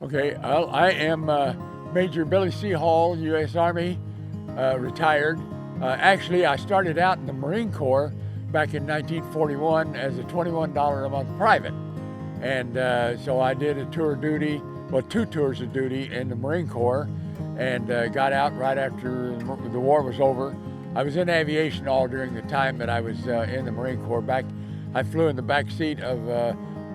Okay, well, I am Major Billy C. Hall, U.S. Army, retired. Actually, I started out in the Marine Corps back in 1941 as a $21 a month private. And so I did a tour of duty, well, 2 tours of duty in the Marine Corps, and got out right after the war was over. I was in aviation all during the time that I was in the Marine Corps. I flew in the back seat of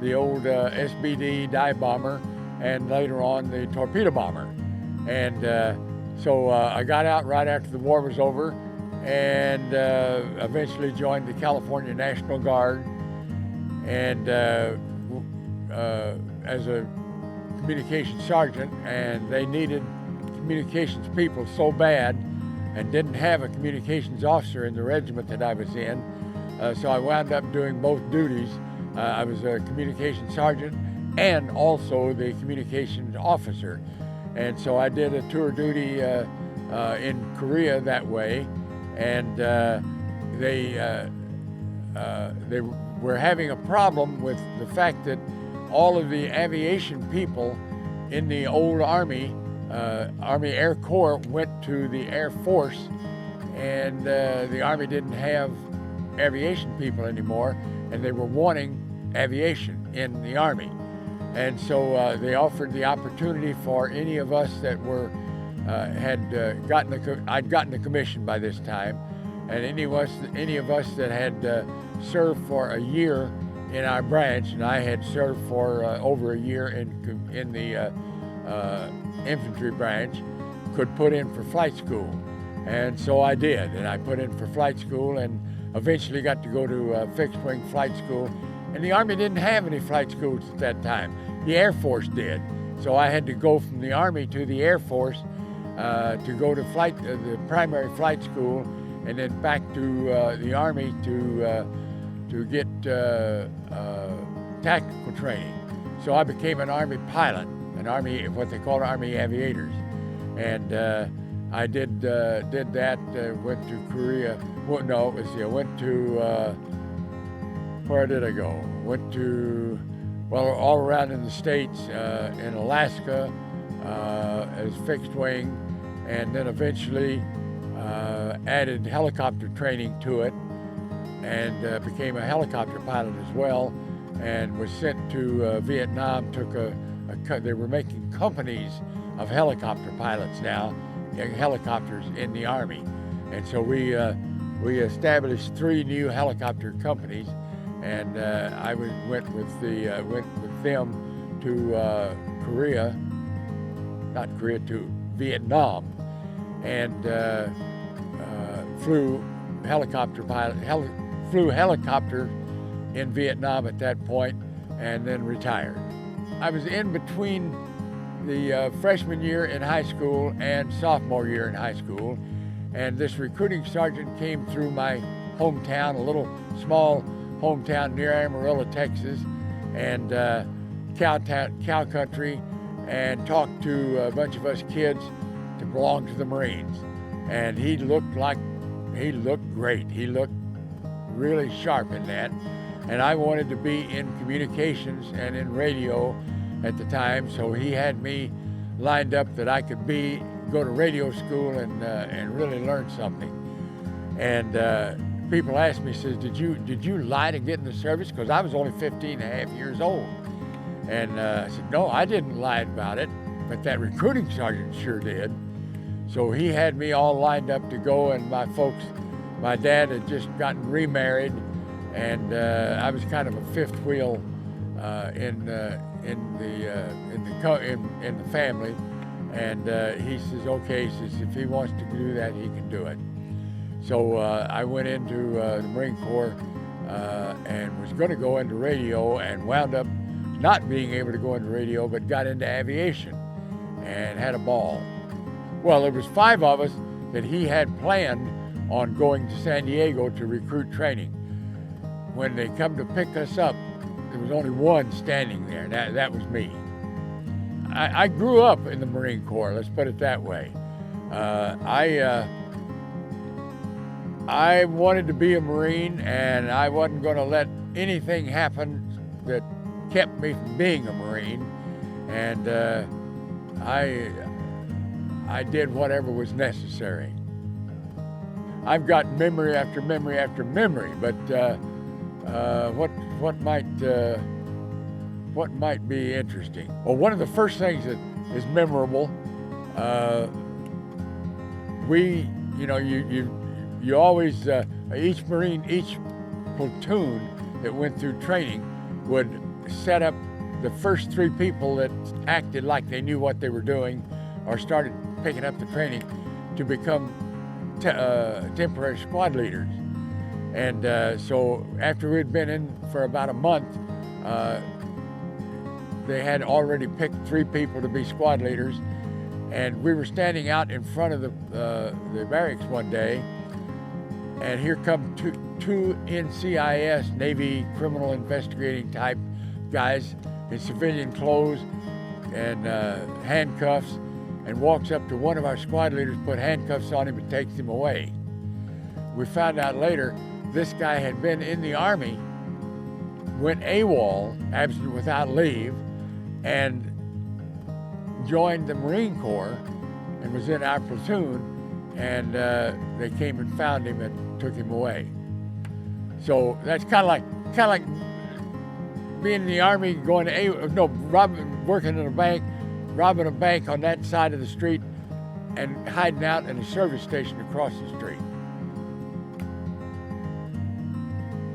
the old SBD dive bomber, and later on the torpedo bomber. And so I got out right after the war was over, and eventually joined the California National Guard, and as a communications sergeant, and they needed communications people so bad and didn't have a communications officer in the regiment that I was in, so I wound up doing both duties. I was a communications sergeant and also the communications officer. And so I did a tour of duty in Korea that way, and they were having a problem with the fact that all of the aviation people in the old Army, Army Air Corps, went to the Air Force, and the Army didn't have aviation people anymore, and they were wanting aviation in the Army. And so they offered the opportunity for any of us that were I'd gotten the commission by this time, and any of us that had served for a year in our branch, and I had served for over a year in the infantry branch, could put in for flight school. And so I did, and I put in for flight school, and eventually got to go to fixed wing flight school. And the Army didn't have any flight schools at that time. The Air Force did. So I had to go from the Army to the Air Force to go to the primary flight school, and then back to the Army to get tactical training. So I became an Army pilot, what they call Army aviators. And I did that, went to Korea. Well, no, I went to, where did I go? Went to, well, all around in the States, in Alaska, as fixed wing, and then eventually added helicopter training to it, and became a helicopter pilot as well, and was sent to Vietnam. They were making companies of helicopter pilots now, helicopters in the Army, and so we established 3 new helicopter companies. And I went with them to to Vietnam, and flew helicopter in Vietnam at that point, and then retired. I was in between the freshman year in high school and sophomore year in high school, and this recruiting sergeant came through my hometown, a little small hometown near Amarillo, Texas, and cow country, and talked to a bunch of us kids to belong to the Marines. And he looked great. He looked really sharp in that. And I wanted to be in communications and in radio at the time, so he had me lined up that I could go to radio school and really learn something. And people asked me, says, did you lie to get in the service? Because I was only 15 and a half years old. And I said, no, I didn't lie about it, but that recruiting sergeant sure did. So he had me all lined up to go, and my dad had just gotten remarried, and I was kind of a fifth wheel in the family. And he says, okay, he says, if he wants to do that, he can do it. So I went into the Marine Corps and was going to go into radio, and wound up not being able to go into radio, but got into aviation and had a ball. Well, there was 5 of us that he had planned on going to San Diego to recruit training. When they come to pick us up, there was only one standing there, and that was me. I grew up in the Marine Corps, let's put it that way. I wanted to be a Marine, and I wasn't going to let anything happen that kept me from being a Marine. and I did whatever was necessary. I've got memory after memory after memory, but what might be interesting? Well, one of the first things that is memorable, you always, each Marine, each platoon that went through training would set up the first 3 people that acted like they knew what they were doing or started picking up the training to become temporary squad leaders. And so after we'd been in for about a month, they had already picked 3 people to be squad leaders. And we were standing out in front of the barracks one day, and here come two NCIS, Navy criminal investigating type guys in civilian clothes and handcuffs, and walks up to one of our squad leaders, put handcuffs on him and takes him away. We found out later this guy had been in the Army, went AWOL, absent without leave, and joined the Marine Corps and was in our platoon, and they came and found him and took him away. So that's kind of like being in the Army, going to working in a bank, robbing a bank on that side of the street, and hiding out in a service station across the street.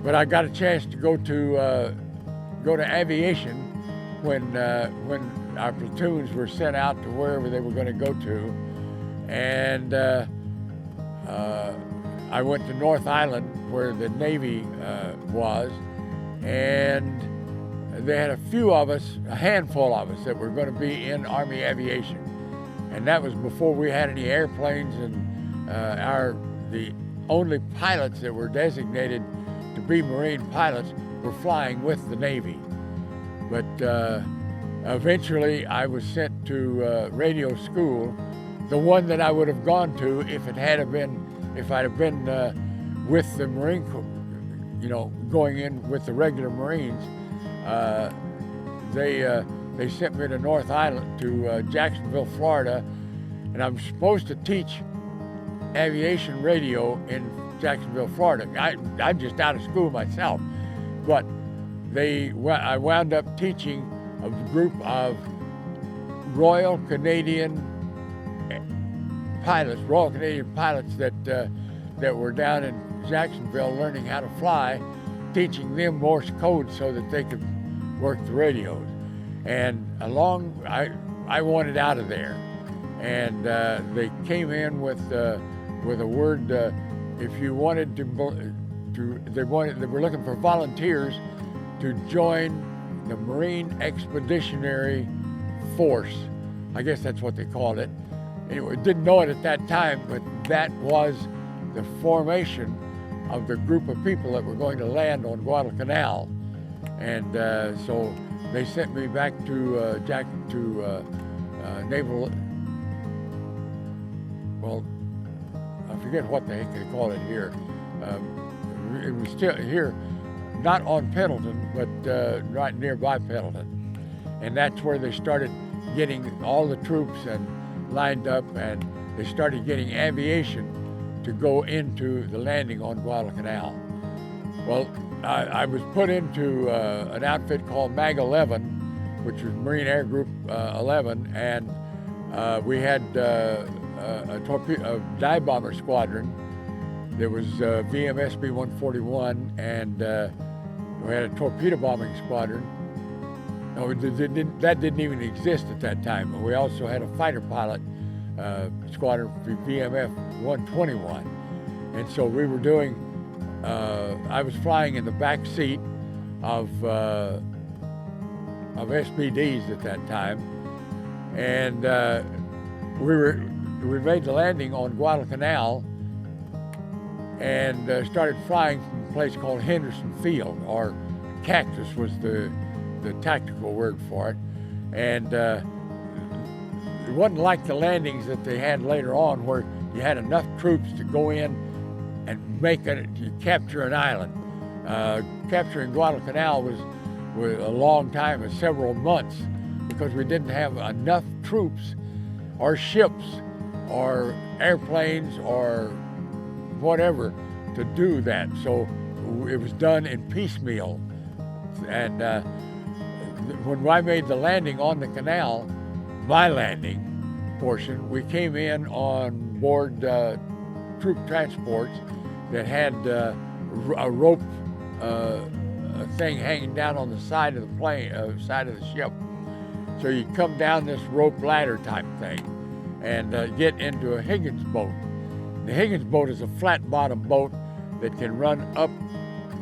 But I got a chance to go to aviation when our platoons were sent out to wherever they were going to go to, and I went to North Island where the Navy was, and they had a handful of us that were going to be in Army aviation, and that was before we had any airplanes, and the only pilots that were designated to be Marine pilots were flying with the Navy. But eventually I was sent to radio school, the one that I would have gone to if I'd have been with the Marine Corps, going in with the regular Marines. They sent me to North Island, to Jacksonville, Florida, and I'm supposed to teach aviation radio in Jacksonville, Florida. I'm just out of school myself, but I wound up teaching a group of Royal Canadian pilots that were down in Jacksonville learning how to fly, teaching them Morse code so that they could work the radios. And I wanted out of there, and they came in with a word. If you wanted they were looking for volunteers to join the Marine Expeditionary Force. I guess that's what they called it. Anyway, didn't know it at that time, but that was the formation of the group of people that were going to land on Guadalcanal. And so they sent me back to Naval, I forget what the heck they call it here. It was still here, not on Pendleton, but right nearby Pendleton. And that's where they started getting all the troops and lined up, and they started getting aviation to go into the landing on Guadalcanal. Well, I was put into an outfit called MAG 11, which was Marine Air Group 11, and we had a dive bomber squadron. There was VMSB 141, and we had a torpedo bombing squadron. No, that didn't even exist at that time. But we also had a fighter pilot squadron, VMF 121. And so we were doing, I was flying in the back seat of SBDs at that time. And we made the landing on Guadalcanal and started flying from a place called Henderson Field, or Cactus was the tactical word for it. And it wasn't like the landings that they had later on, where you had enough troops to go in and capture an island. Capturing Guadalcanal was a long time, several months because we didn't have enough troops or ships or airplanes or whatever to do that. So it was done in piecemeal. And when I made the landing on the canal, my landing portion, we came in on board troop transports that had a rope thing hanging down on the side of the plane, side of the ship. So you come down this rope ladder type thing and get into a Higgins boat. The Higgins boat is a flat bottom boat that can run up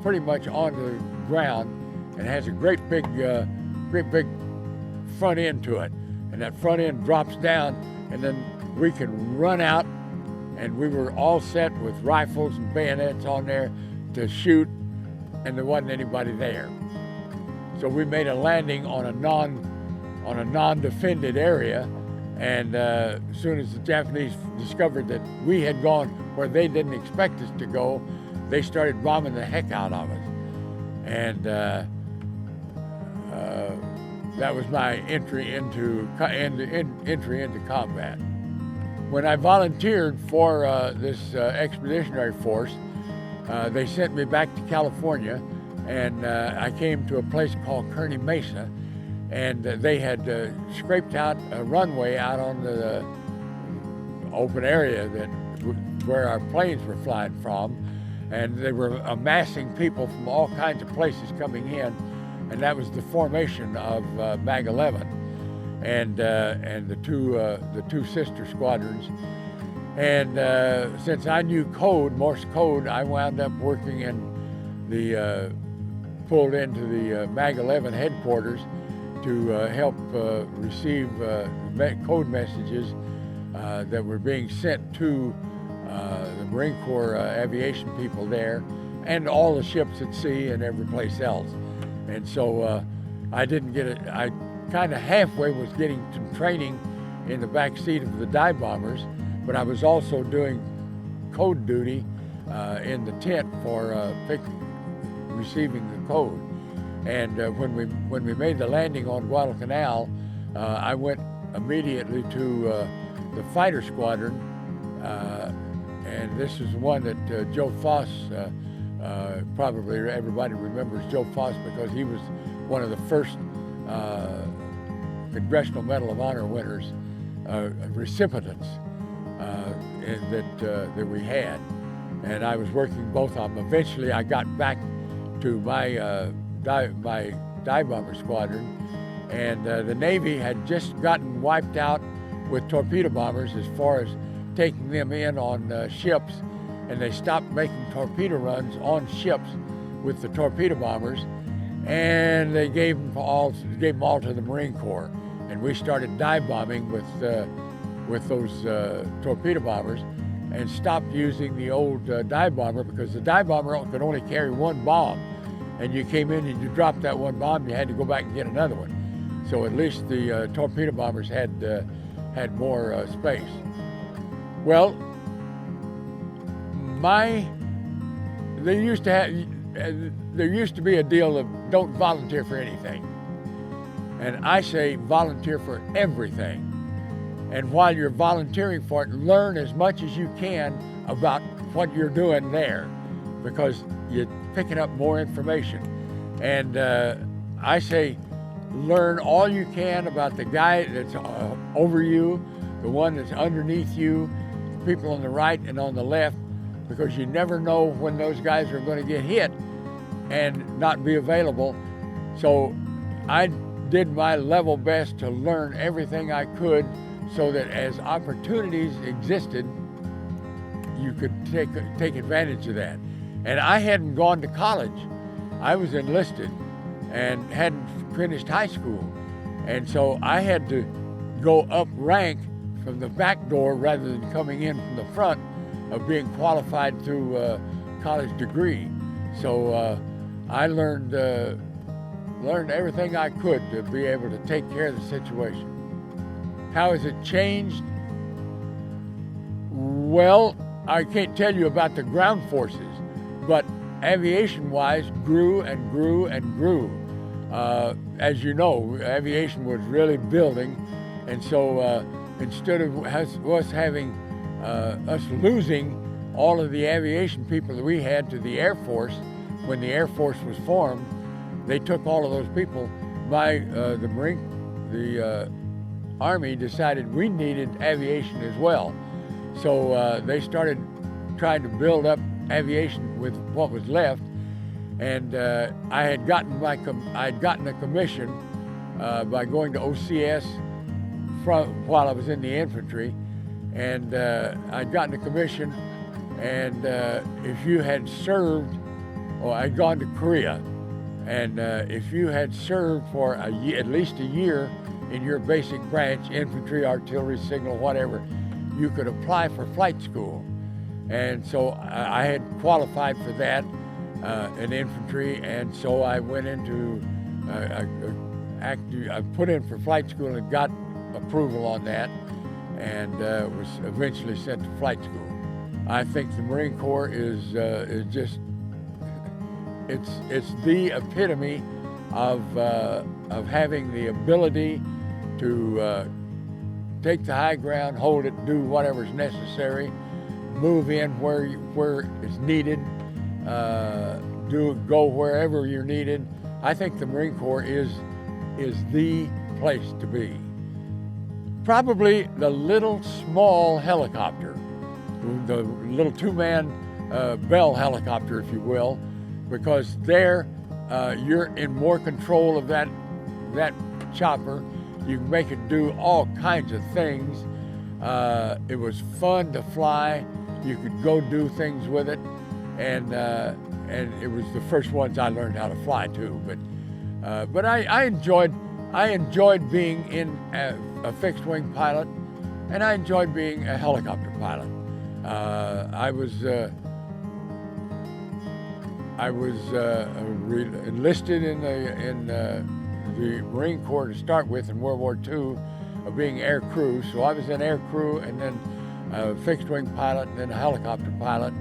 pretty much onto the ground and has a great big front end to it. And that front end drops down, and then we can run out, and we were all set with rifles and bayonets on there to shoot, and there wasn't anybody there. So we made a landing on a non-defended area, and as soon as the Japanese discovered that we had gone where they didn't expect us to go, they started bombing the heck out of us. And that was my entry into combat. When I volunteered for this expeditionary force, they sent me back to California, and I came to a place called Kearney Mesa, and they had scraped out a runway out on the open area where our planes were flying from, and they were amassing people from all kinds of places coming in, and that was the formation of Mag 11 and the two sister squadrons. And since I knew code, Morse code, I wound up working in pulled into the Mag 11 headquarters to help receive code messages that were being sent to the Marine Corps aviation people there, and all the ships at sea and every place else. And so I didn't get it. I kind of halfway was getting some training in the back seat of the dive bombers, but I was also doing code duty in the tent for receiving the code. And when we made the landing on Guadalcanal, I went immediately to the fighter squadron, and this is one that Joe Foss, probably everybody remembers Joe Foss because he was one of the first Congressional Medal of Honor winners, recipients that we had. And I was working both of them. Eventually I got back to my dive bomber squadron, and the Navy had just gotten wiped out with torpedo bombers as far as taking them in on ships, and they stopped making torpedo runs on ships with the torpedo bombers, and they gave them all to the Marine Corps, and we started dive bombing with those torpedo bombers, and stopped using the old dive bomber because the dive bomber could only carry one bomb, and you came in and you dropped that one bomb, you had to go back and get another one. So at least the torpedo bombers had more space. Well, there used to be a deal of don't volunteer for anything. And I say volunteer for everything. And while you're volunteering for it, learn as much as you can about what you're doing there, because you're picking up more information. And I say learn all you can about the guy that's over you, the one that's underneath you, the people on the right and on the left, because you never know when those guys are going to get hit and not be available. So I did my level best to learn everything I could so that as opportunities existed, you could take advantage of that. And I hadn't gone to college. I was enlisted and hadn't finished high school. And so I had to go up rank from the back door rather than coming in from the front of being qualified through a college degree. So I learned everything I could to be able to take care of the situation. How has it changed? Well, I can't tell you about the ground forces, but aviation-wise grew and grew and grew. as you know, aviation was really building, and so instead of us losing all of the aviation people that we had to the Air Force, when the Air Force was formed, they took all of those people. The Army decided we needed aviation as well. So they started trying to build up aviation with what was left. And I had gotten a commission by going to OCS while I was in the infantry. And I'd gotten a commission, and if you had served, I'd gone to Korea, and if you had served for at least a year in your basic branch, infantry, artillery, signal, whatever, you could apply for flight school. And so I had qualified for that in infantry, and so I went into, I put in for flight school and got approval on that, and was eventually sent to flight school. I think the Marine Corps is just, it's the epitome of having the ability to take the high ground, hold it, do whatever's necessary, move in where it's needed, go wherever you're needed. I think the Marine Corps is the place to be. Probably the little small helicopter, the little two-man Bell helicopter, if you will, because there you're in more control of that chopper. You can make it do all kinds of things. It was fun to fly. You could go do things with it, and it was the first ones I learned how to fly too. But I enjoyed being in a fixed wing pilot, and I enjoyed being a helicopter pilot. I was enlisted in the Marine Corps to start with in World War II, of being air crew. So I was in air crew, and then a fixed wing pilot, and then a helicopter pilot.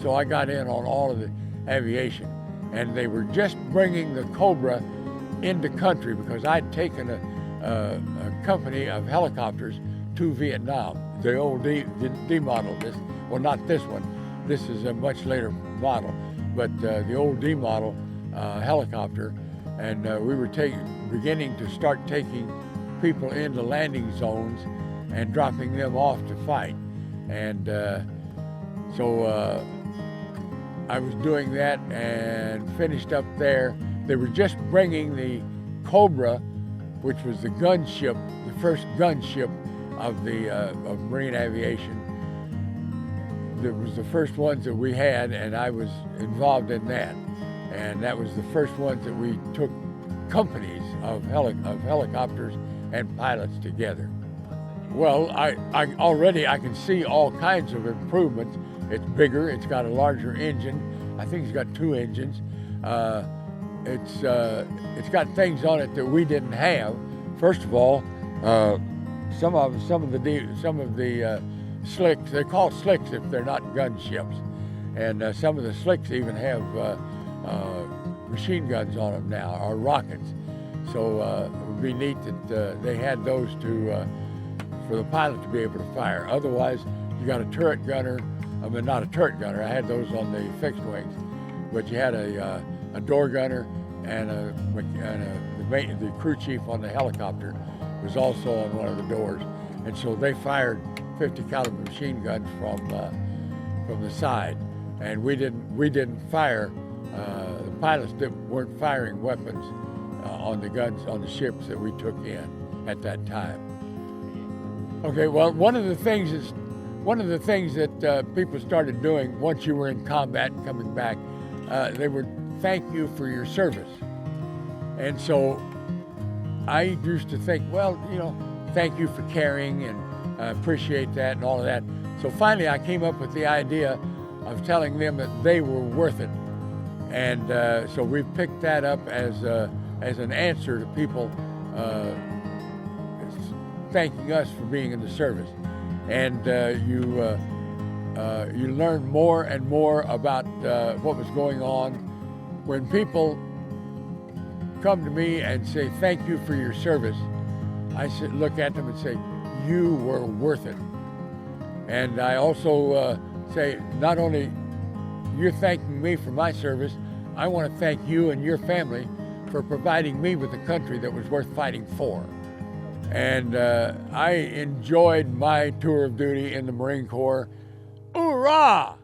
So I got in on all of the aviation, and they were just bringing the Cobra into country because I'd taken a company of helicopters to Vietnam. The old D model, well, not this one. This is a much later model, but the old D model helicopter, and we were beginning to start taking people into landing zones and dropping them off to fight. And so I was doing that and finished up there. They were just bringing the Cobra, which was the gunship, the first gunship of Marine aviation. It was the first ones that we had, and I was involved in that. And that was the first ones that we took companies of helicopters and pilots together. Well, I can see all kinds of improvements. It's bigger, it's got a larger engine. I think it's got 2 engines. It's got things on it that we didn't have. First of all, some of the slicks, they're called slicks if they're not gunships, and some of the slicks even have machine guns on them now, or rockets. So it would be neat that they had those for the pilot to be able to fire. Otherwise, you got a turret gunner. I mean, not a turret gunner. I had those on the fixed wings, but you had a door gunner, and the crew chief on the helicopter was also on one of the doors, and so they fired 50 caliber machine guns from the side, and we didn't fire. The pilots weren't firing weapons on the guns on the ships that we took in at that time. Okay, well, one of the things that people started doing once you were in combat and coming back, they would thank you for your service. And so I used to think, well, thank you for caring, and I appreciate that and all of that. So finally I came up with the idea of telling them that they were worth it. And so we picked that up as an answer to people thanking us for being in the service. And you learn more and more about what was going on when people come to me and say, thank you for your service, I look at them and say, you were worth it. And I also say, not only you're thanking me for my service, I want to thank you and your family for providing me with a country that was worth fighting for. And I enjoyed my tour of duty in the Marine Corps. Hoorah!